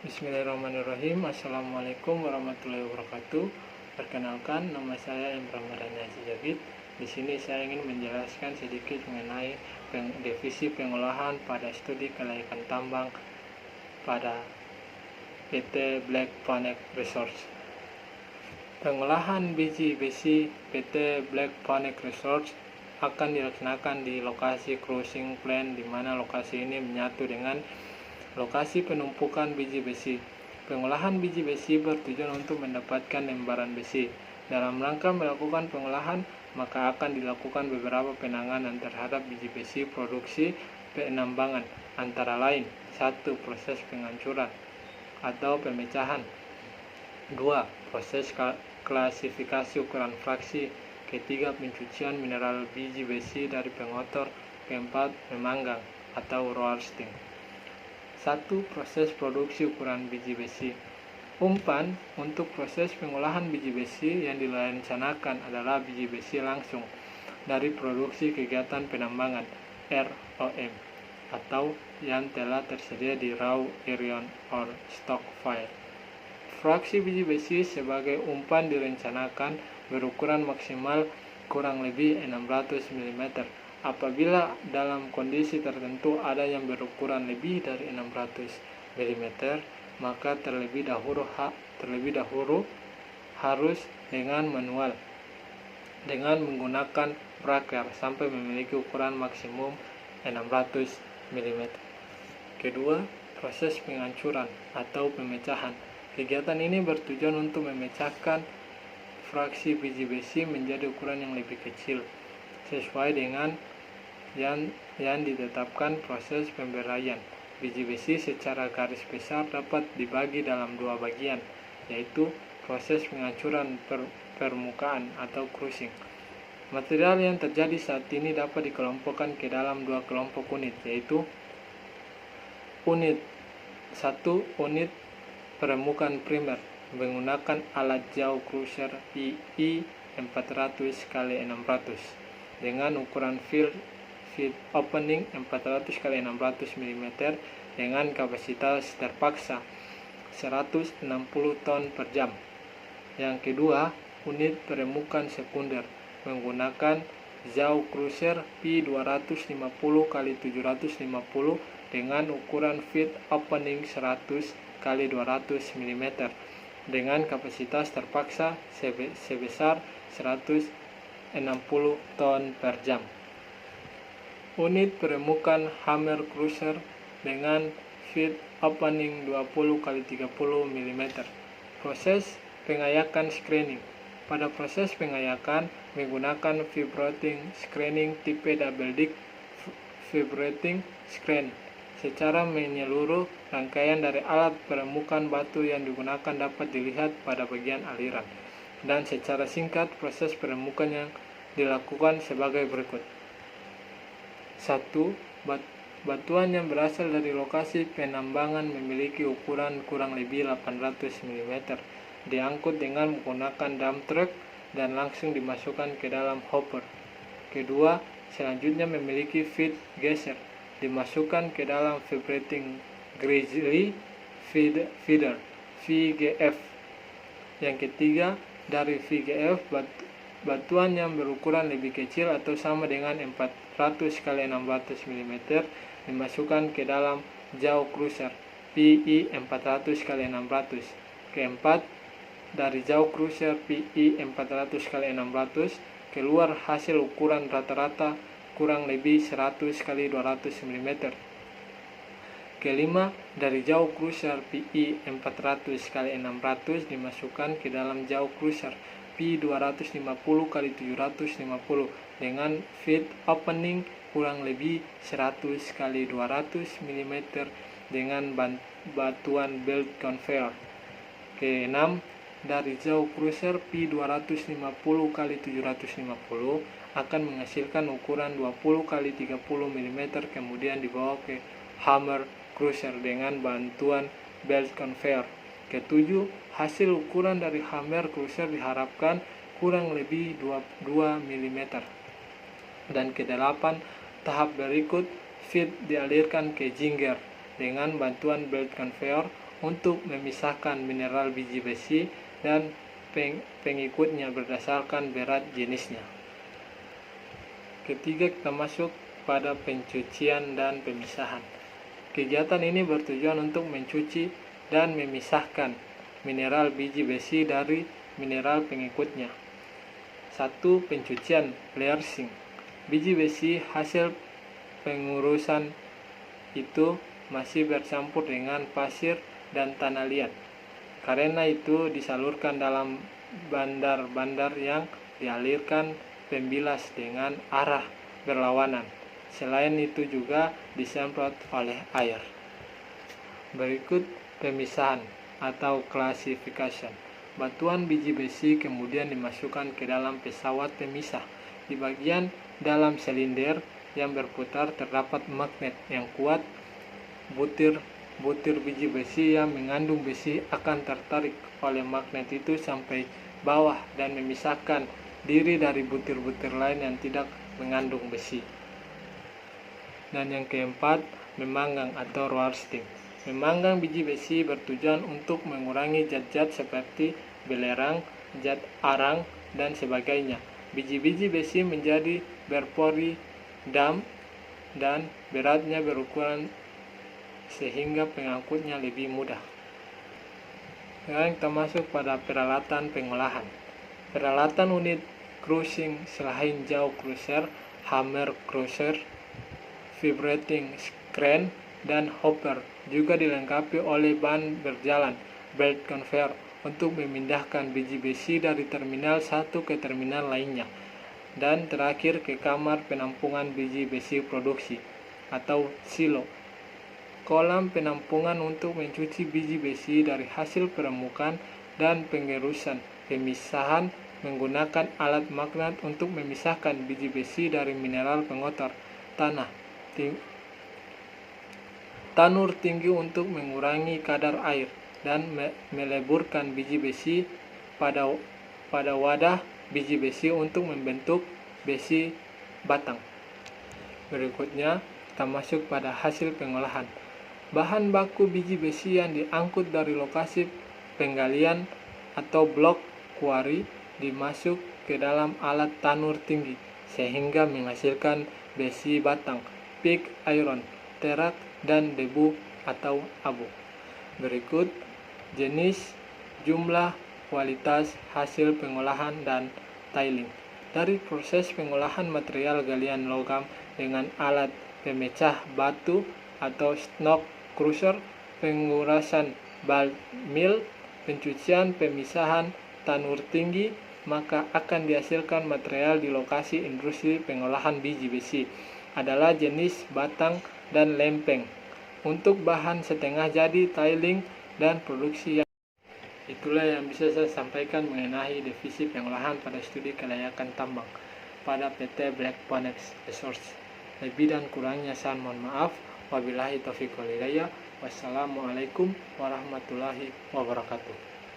Bismillahirrahmanirrahim. Assalamualaikum warahmatullahi wabarakatuh. Perkenalkan, nama saya Imran Marani Azizabid. Di sini saya ingin menjelaskan sedikit mengenai divisi pengolahan pada studi kelayakan tambang pada PT Black Planet Resources. Pengolahan biji besi PT Black Planet Resources akan dilaksanakan di lokasi crushing plant, di mana lokasi ini menyatu dengan lokasi penumpukan biji besi. Pengolahan biji besi bertujuan untuk mendapatkan lembaran besi. Dalam rangka melakukan pengolahan, maka akan dilakukan beberapa penanganan terhadap biji besi produksi penambangan, antara lain 1. Proses penghancuran atau pemecahan. 2. Proses klasifikasi ukuran fraksi. Ketiga, pencucian mineral biji besi dari pengotor. Keempat, memanggang atau roasting. 1. Proses produksi ukuran biji besi. Umpan untuk proses pengolahan biji besi yang dilaksanakan adalah biji besi langsung dari produksi kegiatan penambangan ROM atau yang telah tersedia di raw iron ore stockpile. Fraksi biji besi sebagai umpan direncanakan berukuran maksimal kurang lebih 600 mm. Apabila dalam kondisi tertentu ada yang berukuran lebih dari 600 mm, maka terlebih dahulu harus dengan manual dengan menggunakan breaker sampai memiliki ukuran maksimum 600 mm. Kedua, proses penghancuran atau pemecahan. Kegiatan ini bertujuan untuk memecahkan fraksi biji besi menjadi ukuran yang lebih kecil sesuai dengan yang ditetapkan proses pemberaian. Biji besi secara garis besar dapat dibagi dalam dua bagian, yaitu proses penghancuran permukaan atau crushing. Material yang terjadi saat ini dapat dikelompokkan ke dalam dua kelompok unit, yaitu unit 1, unit permukaan primer menggunakan alat jaw crusher PI 400x600 dengan ukuran feed opening 400x600 mm dengan kapasitas terpaksa 160 ton per jam. Yang kedua, unit permukaan sekunder menggunakan jaw crusher P250x750 dengan ukuran feed opening 100x200 mm dengan kapasitas terpaksa sebesar 160 ton per jam. Unit permukaan hammer crusher dengan feed opening 20x30 mm. Proses pengayakan screening. Pada proses pengayakan menggunakan vibrating screening tipe double dick vibrating screen. Secara menyeluruh, rangkaian dari alat permukaan batu yang digunakan dapat dilihat pada bagian aliran. Dan secara singkat, proses permukaan yang dilakukan sebagai berikut. 1. Batuan yang berasal dari lokasi penambangan memiliki ukuran kurang lebih 800 mm. Diangkut dengan menggunakan dump truck dan langsung dimasukkan ke dalam hopper. Kedua, selanjutnya memiliki feed geser, dimasukkan ke dalam vibrating grizzly feeder VGF. Yang ketiga, dari VGF batuan yang berukuran lebih kecil atau sama dengan 400x600 mm dimasukkan ke dalam jaw crusher PI 400x600. Keempat, dari jaw crusher PI 400x600 keluar hasil ukuran rata-rata kurang lebih 100x200 mm. Kelima, dari jaw crusher PI 400x600 dimasukkan ke dalam jaw crusher P250x750 dengan feed opening kurang lebih 100x200 mm dengan batuan belt conveyor. Keenam, dari jaw crusher P250x750 akan menghasilkan ukuran 20x30 mm kemudian dibawa ke hammer crusher dengan bantuan belt conveyor. Ketujuh, hasil ukuran dari hammer crusher diharapkan kurang lebih 2 mm. Dan kedelapan, tahap berikut feed dialirkan ke jinger dengan bantuan belt conveyor untuk memisahkan mineral biji besi dan pengikutnya berdasarkan berat jenisnya. Ketiga, kita masuk pada pencucian dan pemisahan. Kegiatan ini bertujuan untuk mencuci dan memisahkan mineral biji besi dari mineral pengikutnya. 1. Pencucian bleaching. Biji besi hasil pengurusan itu masih bercampur dengan pasir dan tanah liat. Karena itu disalurkan dalam bandar-bandar yang dialirkan pembilas dengan arah berlawanan. Selain itu juga disemprot oleh air. Berikut pemisahan atau classification. Batuan biji besi kemudian dimasukkan ke dalam pesawat pemisah. Di bagian dalam silinder yang berputar terdapat magnet yang kuat. Butir biji besi yang mengandung besi akan tertarik oleh magnet itu sampai bawah dan memisahkan diri dari butir-butir lain yang tidak mengandung besi. Dan yang keempat, memanggang atau roasting. Memanggang biji besi bertujuan untuk mengurangi zat-zat seperti belerang, zat arang, dan sebagainya. Biji-biji besi menjadi berpori, dam, dan beratnya berukuran sehingga pengangkutnya lebih mudah. Sekarang kita masuk pada peralatan pengolahan. Peralatan unit crushing selain jaw crusher, hammer crusher, vibrating crane, dan hopper juga dilengkapi oleh ban berjalan, belt conveyor, untuk memindahkan biji besi dari terminal satu ke terminal lainnya. Dan terakhir ke kamar penampungan biji besi produksi atau silo. Kolam penampungan untuk mencuci biji besi dari hasil peremukan dan pengerusan. Pemisahan menggunakan alat magnet untuk memisahkan biji besi dari mineral pengotor tanah. Tanur tinggi untuk mengurangi kadar air dan meleburkan biji besi pada wadah biji besi untuk membentuk besi batang. Berikutnya kita masuk pada hasil pengolahan. Bahan baku biji besi yang diangkut dari lokasi penggalian atau blok kuari dimasuk ke dalam alat tanur tinggi sehingga menghasilkan besi batang, pig iron, terak, dan debu atau abu. Berikut jenis, jumlah, kualitas hasil pengolahan dan tiling. Dari proses pengolahan material galian logam dengan alat pemecah batu atau snow crusher, pengurasan ball mill, pencucian, pemisahan, tanur tinggi, maka akan dihasilkan material di lokasi industri pengolahan biji besi adalah jenis batang dan lempeng. Untuk bahan setengah jadi, tiling, dan produksi yang itulah yang bisa saya sampaikan mengenai divisi pengolahan pada studi kelayakan tambang pada PT Black Phoenix Resources. Lebih dan kurangnya saya mohon maaf. Wabillahi taufiq wal hidayah. Wassalamualaikum warahmatullahi wabarakatuh.